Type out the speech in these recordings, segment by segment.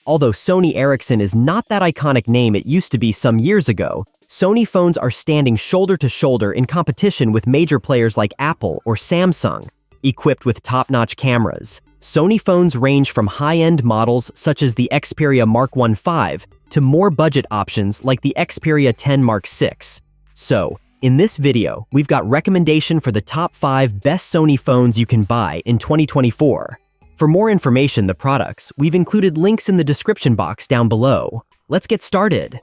Although Sony Ericsson is not that iconic name it used to be some years ago, Sony phones are standing shoulder to shoulder in competition with major players like Apple or Samsung. Equipped with top-notch cameras, Sony phones range from high-end models such as the Xperia Mark 15 to more budget options like the Xperia 10 Mark 6. So, in this video, we've got recommendation for the top 5 best Sony phones you can buy in 2024. For more information on the products, we've included links in the description box down below. Let's get started.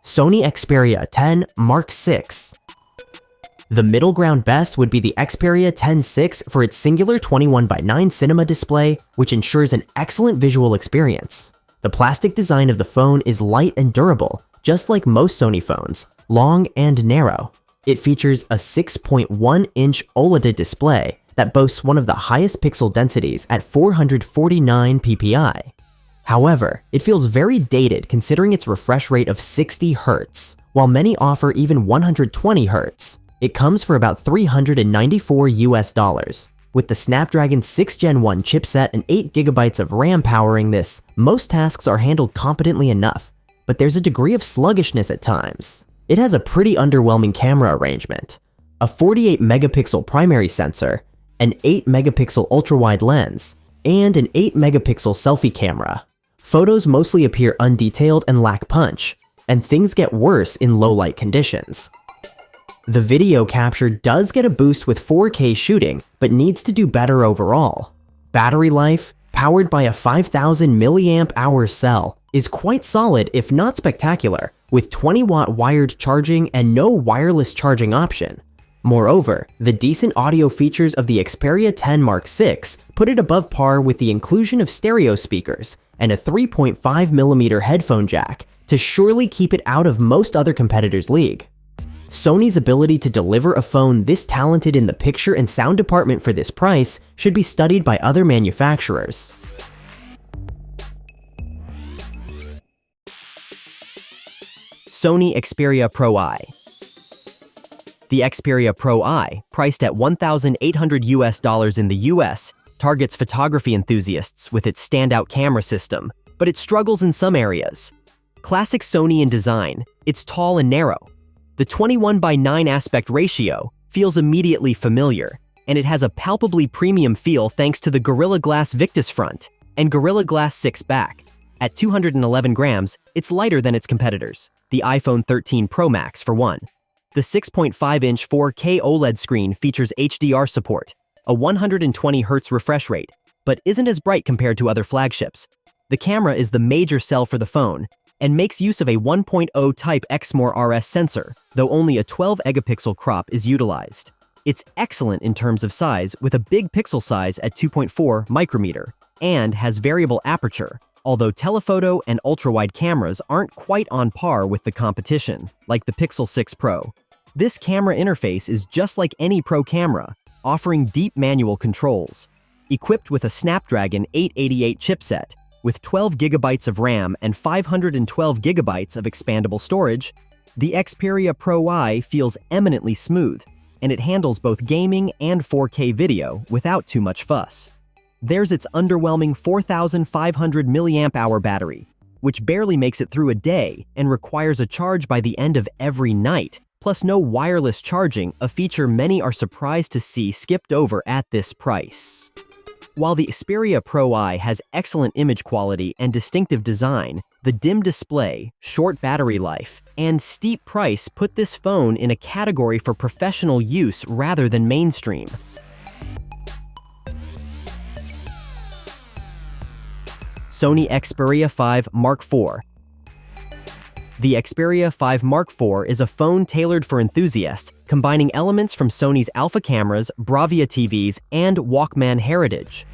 Sony Xperia 10 Mark 6. The middle ground best would be the Xperia 10-6 for its singular 21:9 cinema display, which ensures an excellent visual experience. The plastic design of the phone is light and durable, just like most Sony phones, long and narrow. It features a 6.1-inch OLED display that boasts one of the highest pixel densities at 449 ppi. However, it feels very dated considering its refresh rate of 60 Hz, while many offer even 120 Hz. It comes for about $394. With the Snapdragon 6 Gen 1 chipset and 8 GB of RAM powering this, most tasks are handled competently enough, but there's a degree of sluggishness at times. It has a pretty underwhelming camera arrangement, a 48 megapixel primary sensor, an 8 megapixel ultra-wide lens, and an 8 megapixel selfie camera. Photos mostly appear undetailed and lack punch, and things get worse in low-light conditions. The video capture does get a boost with 4K shooting, but needs to do better overall. Battery life, powered by a 5000 mAh cell, is quite solid if not spectacular, with 20-watt wired charging and no wireless charging option. Moreover, the decent audio features of the Xperia 10 Mark 6 put it above par with the inclusion of stereo speakers and a 3.5mm headphone jack to surely keep it out of most other competitors' league. Sony's ability to deliver a phone this talented in the picture and sound department for this price should be studied by other manufacturers. Sony Xperia Pro I. The Xperia Pro I, priced at $1,800 in the US, targets photography enthusiasts with its standout camera system, but it struggles in some areas. Classic Sony in design, it's tall and narrow. The 21:9 aspect ratio feels immediately familiar, and it has a palpably premium feel thanks to the Gorilla Glass Victus front and Gorilla Glass 6 back. At 211 grams, it's lighter than its competitors, the iPhone 13 Pro Max for one. The 6.5-inch 4K OLED screen features HDR support, a 120 Hz refresh rate, but isn't as bright compared to other flagships. The camera is the major sell for the phone, and makes use of a 1.0 type XMOR-RS sensor, though only a 12-megapixel crop is utilized. It's excellent in terms of size, with a big pixel size at 2.4 micrometer, and has variable aperture, although telephoto and ultra-wide cameras aren't quite on par with the competition, like the Pixel 6 Pro. This camera interface is just like any Pro camera, offering deep manual controls. Equipped with a Snapdragon 888 chipset, with 12 GB of RAM and 512 GB of expandable storage, the Xperia Pro I feels eminently smooth, and it handles both gaming and 4K video without too much fuss. There's its underwhelming 4500 mAh battery, which barely makes it through a day and requires a charge by the end of every night, plus no wireless charging, a feature many are surprised to see skipped over at this price. While the Xperia Pro I has excellent image quality and distinctive design, the dim display, short battery life, and steep price put this phone in a category for professional use rather than mainstream. Sony Xperia 5 Mark 4. The Xperia 5 Mark 4 is a phone tailored for enthusiasts, combining elements from Sony's Alpha cameras, Bravia TVs, and Walkman heritage.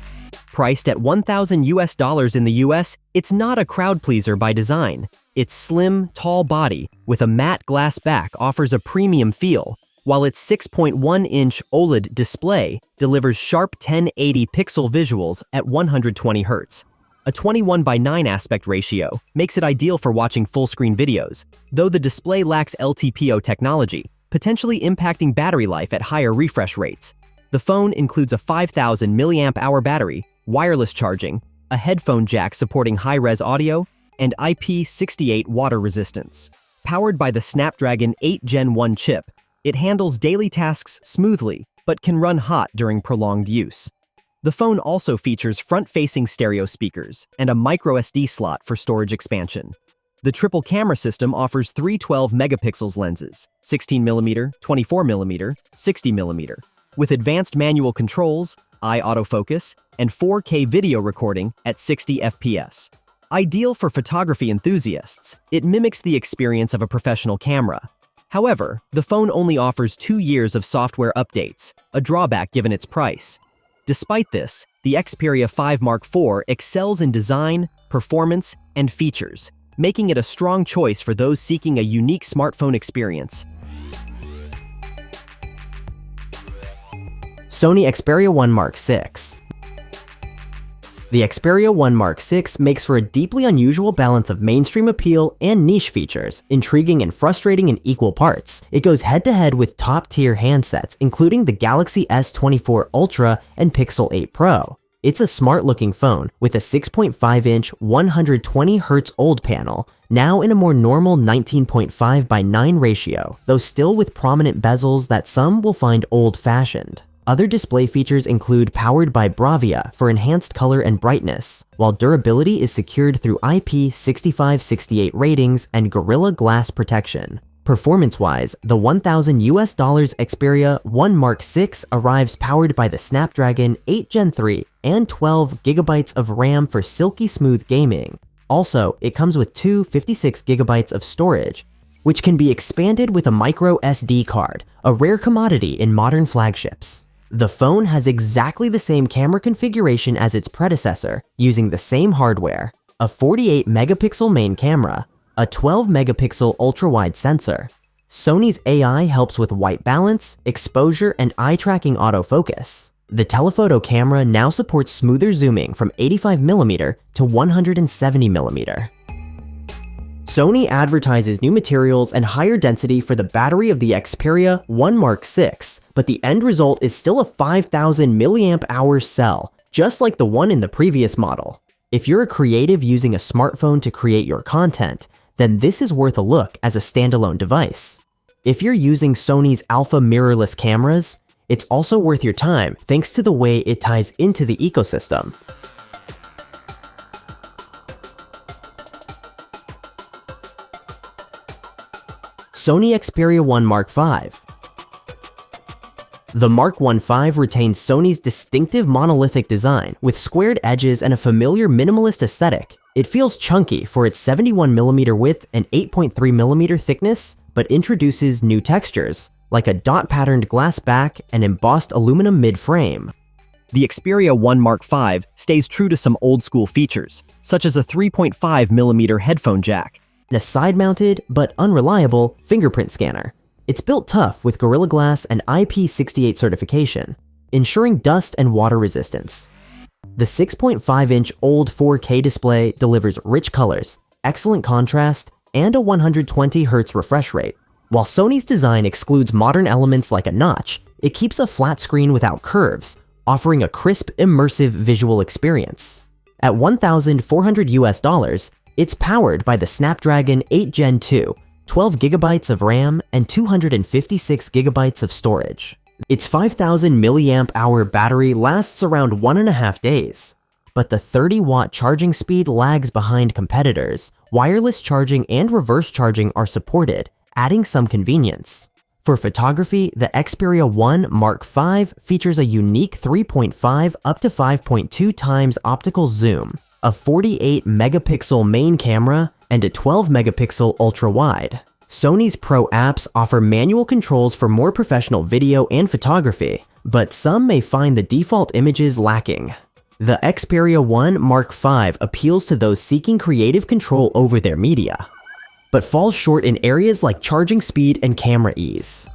Priced at $1,000 in the US, it's not a crowd pleaser by design. Its slim, tall body, with a matte glass back, offers a premium feel, while its 6.1-inch OLED display delivers sharp 1080 pixel visuals at 120 Hz. A 21:9 aspect ratio makes it ideal for watching full-screen videos. Though the display lacks LTPO technology, potentially impacting battery life at higher refresh rates. The phone includes a 5,000 mAh battery, wireless charging, a headphone jack supporting high-res audio, and IP68 water resistance. Powered by the Snapdragon 8 Gen 1 chip, it handles daily tasks smoothly, but can run hot during prolonged use. The phone also features front-facing stereo speakers and a microSD slot for storage expansion. The triple camera system offers three 12-megapixels lenses, 16mm, 24mm, 60mm, with advanced manual controls, eye autofocus, and 4K video recording at 60 FPS. Ideal for photography enthusiasts, it mimics the experience of a professional camera. However, the phone only offers 2 years of software updates, a drawback given its price. Despite this, the Xperia 5 Mark IV excels in design, performance, and features, making it a strong choice for those seeking a unique smartphone experience. Sony Xperia 1 Mark VI. The Xperia 1 Mark VI makes for a deeply unusual balance of mainstream appeal and niche features, intriguing and frustrating in equal parts. It goes head-to-head with top-tier handsets, including the Galaxy S24 Ultra and Pixel 8 Pro. It's a smart-looking phone with a 6.5-inch 120Hz OLED panel, now in a more normal 19.5:9 ratio, though still with prominent bezels that some will find old-fashioned. Other display features include powered by Bravia for enhanced color and brightness, while durability is secured through IP65-68 ratings and Gorilla Glass protection. Performance-wise, the $1,000 Xperia 1 Mark VI arrives powered by the Snapdragon 8 Gen 3 and 12GB of RAM for silky smooth gaming. Also, it comes with two 56GB of storage, which can be expanded with a micro SD card, a rare commodity in modern flagships. The phone has exactly the same camera configuration as its predecessor, using the same hardware: a 48-megapixel main camera, a 12-megapixel ultra-wide sensor. Sony's AI helps with white balance, exposure, and eye-tracking autofocus. The telephoto camera now supports smoother zooming from 85mm to 170mm. Sony advertises new materials and higher density for the battery of the Xperia 1 Mark VI, but the end result is still a 5,000 mAh cell, just like the one in the previous model. If you're a creative using a smartphone to create your content, then this is worth a look as a standalone device. If you're using Sony's alpha mirrorless cameras, it's also worth your time thanks to the way it ties into the ecosystem. Sony Xperia 1 Mark V. The Mark 1.5 retains Sony's distinctive monolithic design with squared edges and a familiar minimalist aesthetic. It feels chunky for its 71mm width and 8.3mm thickness, but introduces new textures, like a dot-patterned glass back and embossed aluminum mid-frame. The Xperia 1 Mark V stays true to some old-school features, such as a 3.5mm headphone jack, and a side-mounted, but unreliable, fingerprint scanner. It's built tough with Gorilla Glass and IP68 certification, ensuring dust and water resistance. The 6.5-inch OLED 4K display delivers rich colors, excellent contrast, and a 120Hz refresh rate. While Sony's design excludes modern elements like a notch, it keeps a flat screen without curves, offering a crisp, immersive visual experience. At $1,400, it's powered by the Snapdragon 8 Gen 2, 12GB of RAM, and 256GB of storage. Its 5,000 mAh battery lasts around 1.5 days, but the 30-watt charging speed lags behind competitors. Wireless charging and reverse charging are supported, adding some convenience. For photography, the Xperia 1 Mark V features a unique 3.5 up to 5.2 times optical zoom, a 48-megapixel main camera, and a 12-megapixel ultra-wide. Sony's Pro apps offer manual controls for more professional video and photography, but some may find the default images lacking. The Xperia 1 Mark V appeals to those seeking creative control over their media, but falls short in areas like charging speed and camera ease.